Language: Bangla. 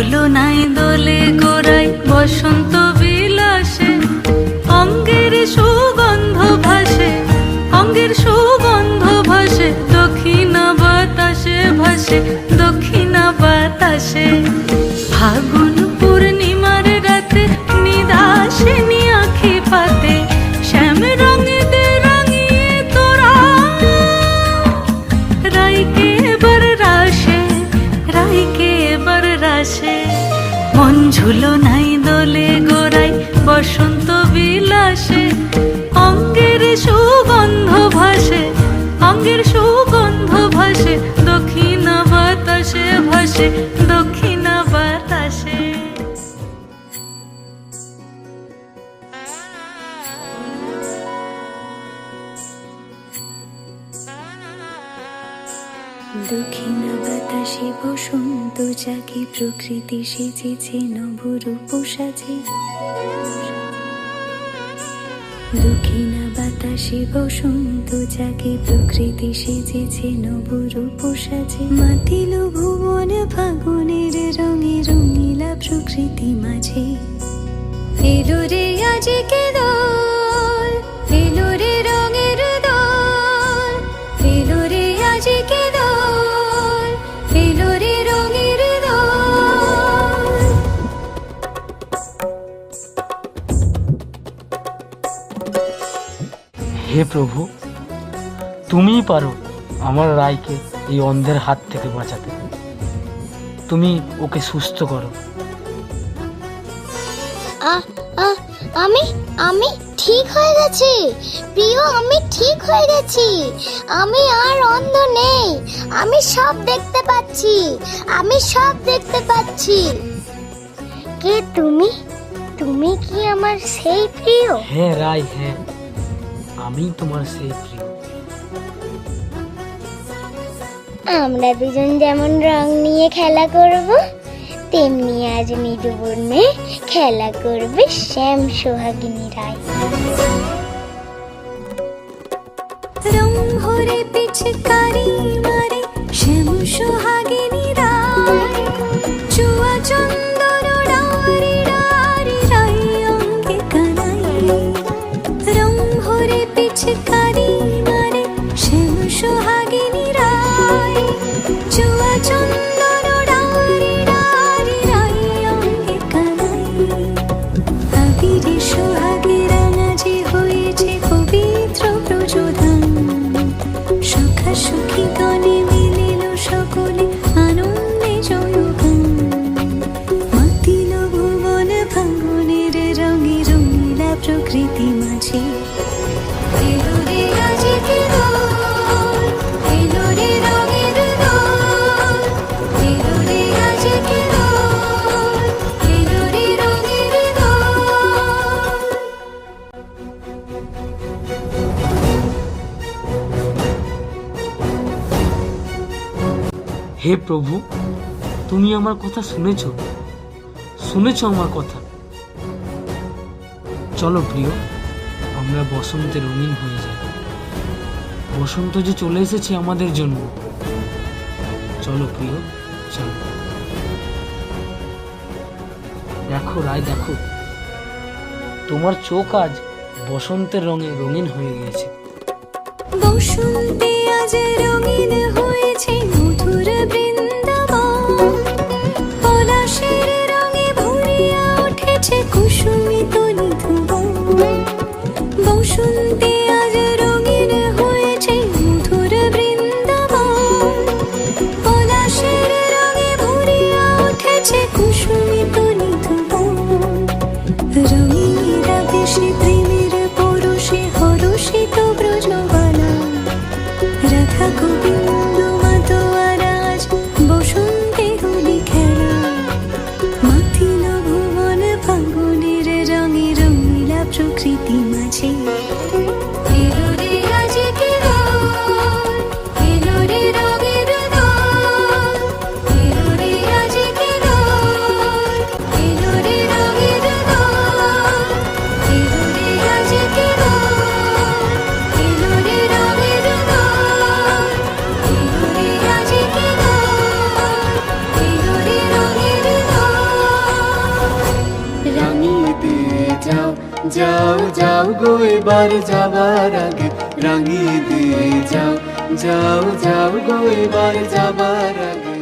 ঝুলো নাই দোলে গোড়ায় বসন্ত বিলাসে, অঙ্গের সুগন্ধ ভাসে, অঙ্গের সুগন্ধ ভাসে, দক্ষিণা বাতাসে ভাসে, দক্ষিণা বাতাসে। ফাগুন পূর্ণিমার রাতে নিদাসিনী আঁখি পাতে, শ্যাম রঙে দে রাঙিয়ে তোরা রাইকে এবার রাশে, রাইকে এবার রাশে। মন ঝুলো নাই দোলে গোড়ায় বসন্ত বিলাসে, অঙ্গের সুগন্ধ ভাসে, অঙ্গের সুগন্ধ ভাসে, দক্ষিণা বাতাসে ভাসে, দক্ষিণা বাতাসে। দক্ষিণা বাতাসে বসন্ত জাগে, প্রকৃতি সেজেছে নবরূপ সাজে। দক্ষিণা বাতাসে বসন্ত জাগে, প্রকৃতি সেজেছে নবরূপ সাজে। মাতিল ভুবন ফাগুনের রঙে, রঙিলা প্রকৃতি মাঝে। এলো রে আজকে দোল, এলো রে রঙের দোল, এলো রে আজকে দোল, এলো রে রঙের দোল। হে প্রভু, তুমিই পারো আমার রায়কে এই অন্ধের হাত থেকে বাঁচাতে। তুমি ওকে সুস্থ করো। আমি আমি ঠিক হয়ে গেছি প্রিয়, আমি ঠিক হয়ে গেছি। আমি আর অন্ধ নেই, আমি সব দেখতে পাচ্ছি, আমি সব দেখতে পাচ্ছি। কে তুমি? তুমি কি আমার সেই প্রিয়? হ্যাঁ রায়, হ্যাঁ, আমি তোমার সেই প্রিয়। আমরা দুজন যেমন রং নিয়ে খেলা করব, তেমনি আজ নিদুবনে খেলা করবে শ্যাম সোহাগিনী রায়। রং ভরে পিচকারি মারে শ্যাম সোহাগিনী রায়, চুয়া চন্দন ডারি ডারি রাই অঙ্গে কানাই। রং ভরে পিচকারি মারে শ্যাম সোহাগিনী রায়, চুয়া চন্দন ডারি ডারি রাই অঙ্গে কানাই। আবিরে সোহাগে রাঙা যে হয়েছে পবিত্র প্রযোধন, সখা সখী গণে মিলিল সকলে আনন্দে জয়গান। মাতিল ভুবন ফাগুনের রঙে, রঙিলা প্রকৃতি মাঝে। এলো রে আজকে দোল, এলো রে রঙের দোল, এলো রে আজকে দোল, এলো রে রঙের দোল। হে প্রভু, তুমি আমার কথা শুনেছো, শুনেছো আমার কথা। চলো প্রিয়, আমরা বসন্তে রঙিন হয়ে যাই। বসন্ত যে চলে এসেছে আমাদের জন্য। চলো প্রিয়, চলো। দেখো রায়, দেখো, তোমার চোখ আজ বসন্তের রঙে রঙিন হয়ে গিয়েছে। বসন্তে আজ রঙিন হয়েছে মধুর বৃন্দাবন, পলাশের রঙে ভরিয়া উঠেছে কুসুমিত নিধুবন। বসন্তে আজ রঙিন হয়েছে মধুর বৃন্দাবন, পলাশের রঙে ভরিয়া উঠেছে কুসুমিত নিধুবন। রঙিনীরা বেশি প্রেমের পরশে হরষিত ব্রজবালা, রাধা গোবিন্দ মাতোয়ারাজ বসন্তে হোলি খেলা। মাতিল ভুবন ফাগুনের রঙে, রঙিলা প্রকৃতি মাঝে। এলো রে আজকে দোল, এলো রে রঙের দোল, এলো রে আজকে দোল, এলো রে রঙের দোল, এলো রে আজকে দোল, এলো যাও যাও গো এবার যাবার আগে রাঙিয়ে দিয়ে যাও, যাও যাও গো এবার যাবার আগে